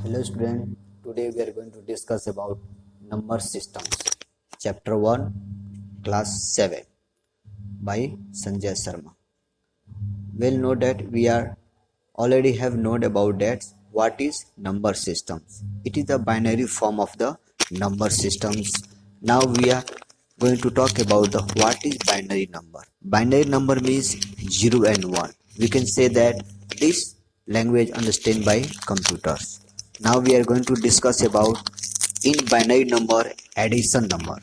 Hello student, today we are going to discuss about number systems, chapter 1, class 7 by Sanjay Sharma. We'll know that we are already have known about that what is number systems. It is the binary form of the number systems. Now we are going to talk about the what is binary number. Binary number means 0 and 1. We can say that this language understand by computers. Now we are going to discuss about in binary number addition number,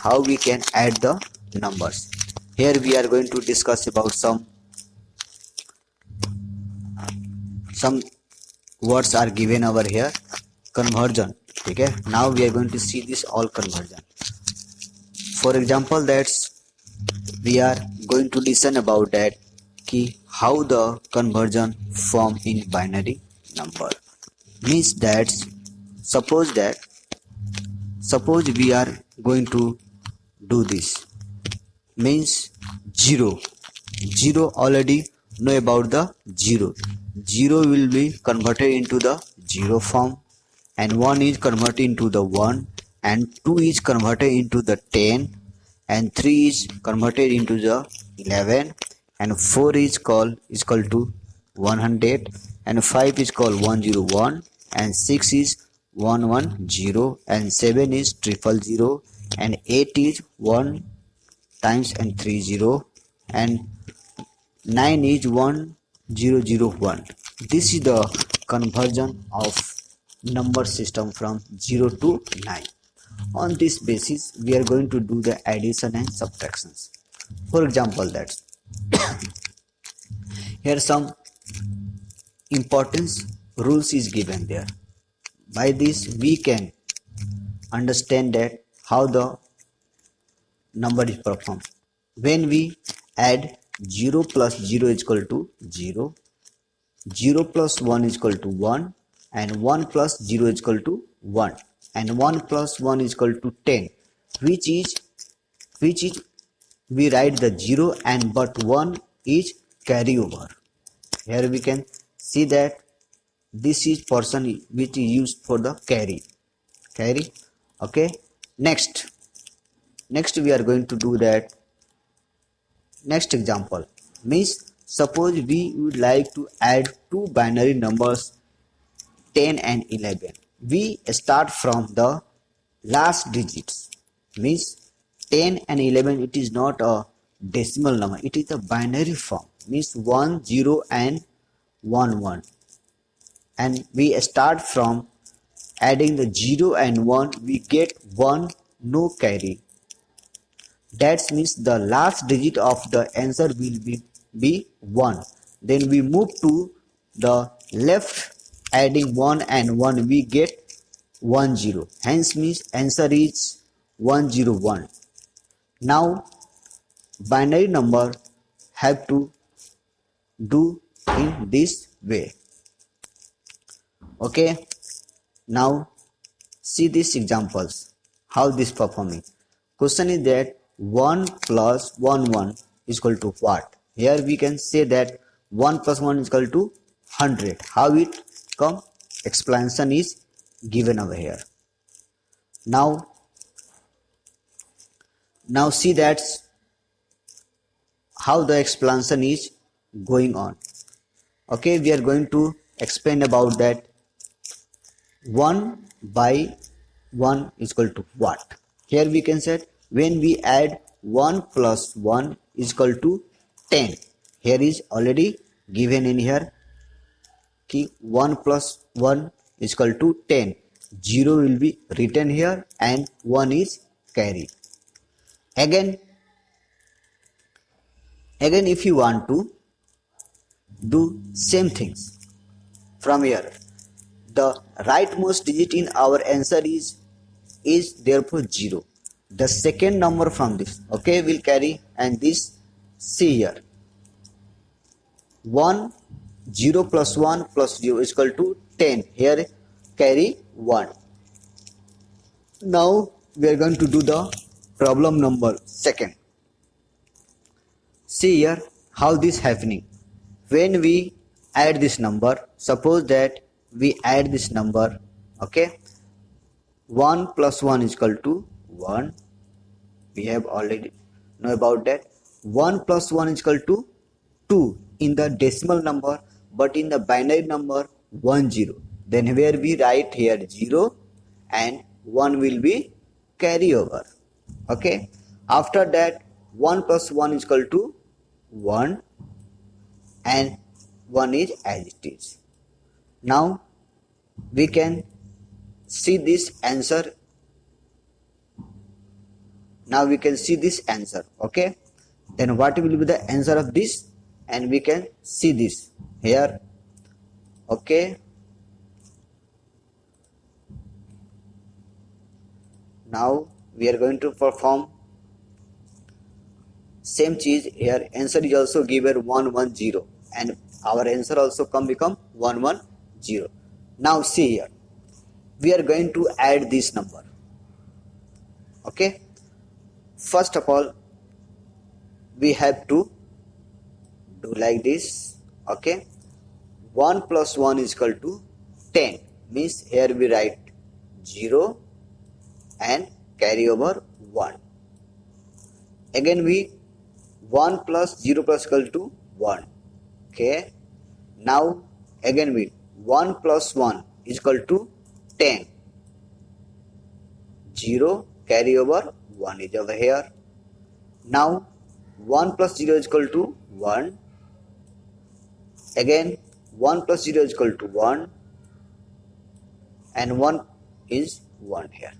how we can add the numbers. Here we are going to discuss about some words are given over here. Conversion. Okay, now we are going to see this all conversion. For example, that's we are going to listen about that key how the conversion form in binary number means that suppose we are going to do this means 0 already know about the 0 will be converted into the 0 form, and 1 is converted into the 1, and 2 is converted into the 10, and 3 is converted into the 11, and 4 is equal to 100, and 5 is called 101, and 6 is 110, and 7 is 000, and 8 is 1 times and 30, and 9 is 1001. This is the conversion of number system from 0 to 9. On this basis we are going to do the addition and subtractions. For example, that's here some importance rules is given there. By this we can understand that how the number is performed. When we add 0 plus 0 is equal to 0, 0 plus 1 is equal to 1, and 1 plus 0 is equal to 1, and 1 plus 1 is equal to 10, which is we write the 0 and but 1 is carry over. Here we can see that this is portion which is used for the carry. Okay, next we are going to do that. Next example means suppose we would like to add two binary numbers 10 and 11. We start from the last digits means 10 and 11. It is not a decimal number, it is a binary form means 1 0 and 1 1, and we start from adding the 0 and 1, we get 1, no carry. That means the last digit of the answer will be 1. Then we move to the left, adding 1 and 1 we get 1 0. Hence means answer is 101. Now binary number have to do in this way. Okay, now see these examples how this performing. Question is that 1 plus 1 1 is equal to what? Here we can say that 1 plus 1 is equal to 100. How it come? Explanation is given over here. Now see that how the explanation is going on. Okay, we are going to explain about that 1 by 1 is equal to what? Here we can say when we add 1 plus 1 is equal to 10. Here is already given in here. 1 plus 1 is equal to 10. 0 will be written here and 1 is carry. Again if you want to do same things from here, the rightmost digit in our answer is therefore 0. The second number from this, okay, will carry, and this see here 1 0 plus 1 plus 0 is equal to 10. Here carry 1. Now we are going to do the problem number second. See here how this happening. When we add this number, suppose that we add this number. Okay, 1 plus 1 is equal to 1. We have already know about that. 1 plus 1 is equal to 2 in the decimal number, but in the binary number 1 0. Then where we write here 0 and 1 will be carry over. Okay, after that 1 plus 1 is equal to 1 and 1 is as it is. Now we can see this answer. Now we can see this answer. Okay, then what will be the answer of this, and we can see this here. Okay, now we are going to perform same cheese here. Answer is also given 110 and our answer also become 110. Now see here, we are going to add this number. Okay, first of all we have to do like this. Okay, 1 plus 1 is equal to 10, means here we write 0 and carry over 1. Again we 1 plus 0 plus equal to 1. Okay, now again we 1 plus 1 is equal to 10. 0 carry over 1 is over here. Now 1 plus 0 is equal to 1. Again 1 plus 0 is equal to 1 and 1 is 1 here.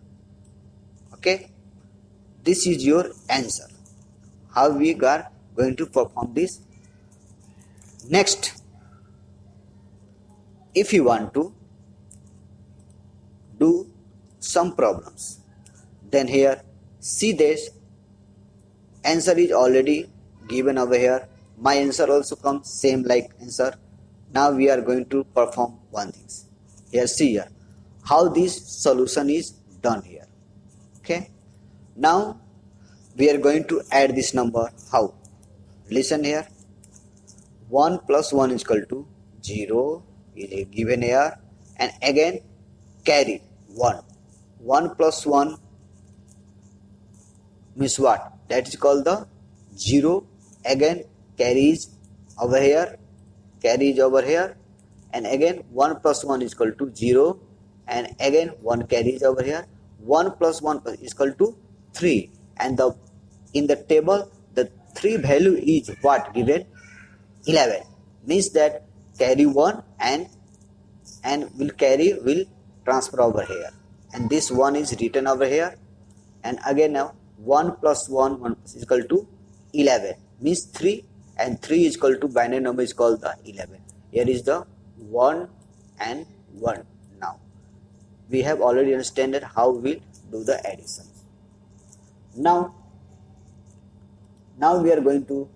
Okay, this is your answer. How we are going to perform this? Next, if you want to do some problems, then here see this answer is already given over here. My answer also comes same like answer. Now we are going to perform one thing. Here see here how this solution is done here. Okay, now we are going to add this number. How? Listen here. 1 plus 1 is equal to 0 is given here, and again carry 1. 1 plus 1 means what? That is called the 0. Again carry is over here, carry is over here, and again 1 plus 1 is equal to 0, and again 1 carry is over here. 1 plus 1 is equal to 3, and in the table the 3 value is what given? 11, means that carry 1 and will transfer over here, and this 1 is written over here, and again now 1 plus 1 is equal to 11, means 3, and 3 is equal to binary number is called the 11. Here is the 1 and 1. Now we have already understood how we do the addition. Now we are going to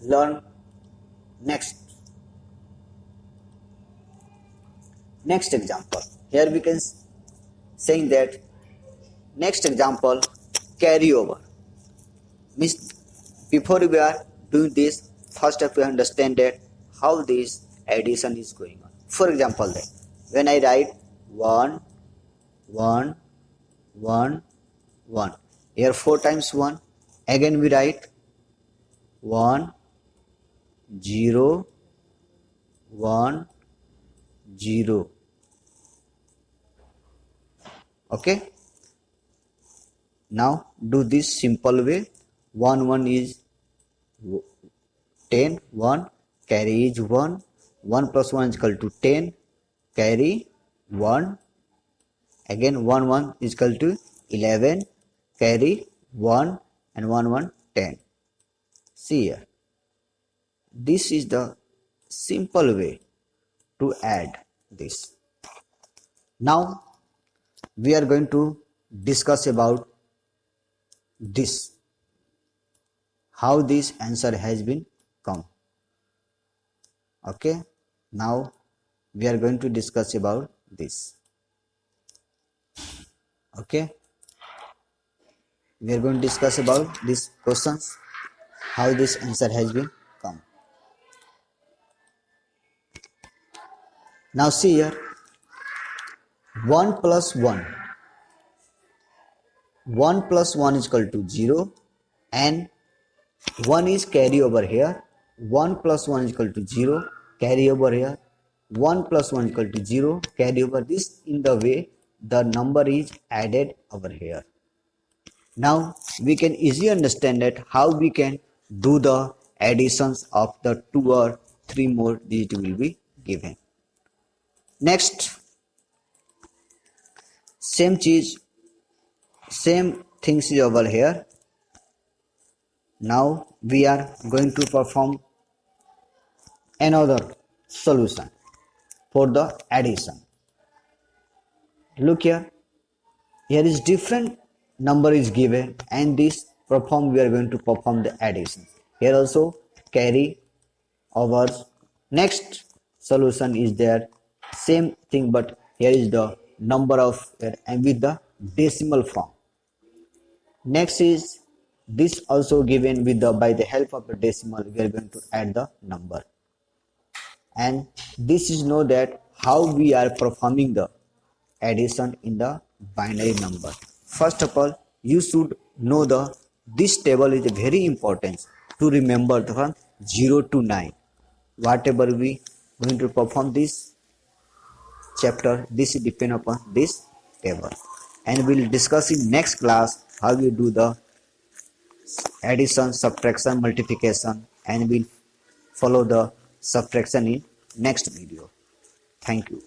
learn next example. Here we can saying that next example carry over means before we are doing this, first have to understand that how this addition is going on. For example, then when I write 1 1 1 1, here 4 times 1, again we write 1 0 1 0. Okay, now do this simple way. 1 1 is 10, 1 carry is 1, 1 plus 1 is equal to 10, carry 1, again 1 1 is equal to 11, carry 1, and 1 1 10. See here, this is the simple way to add this. Now we are going to discuss about this, how this answer has been come. Okay, now we are going to discuss about this. Okay, we are going to discuss about these questions, how this answer has been come. Now see here, 1 plus 1. 1 plus 1 is equal to 0 and 1 is carry over here. 1 plus 1 is equal to 0, carry over here. 1 plus 1 is equal to 0, carry over this in the way the number is added over here. Now we can easily understand that how we can do the additions of the 2 or 3 more digits will be given. Next, same things is over here. Now we are going to perform another solution for the addition. Look here is different number is given and this we are going to perform the addition. Here also carry over. Next solution is there, same thing, but here is the number of and with the decimal form. Next is this also given with the by the help of the decimal we are going to add the number. And this is know that how we are performing the addition in the binary number. First of all, you should know this table is very important to remember from 0 to 9. Whatever we going to perform this chapter, this depend upon this table, and we'll discuss in next class how you do the addition, subtraction, multiplication, and we'll follow the subtraction in next video. Thank you.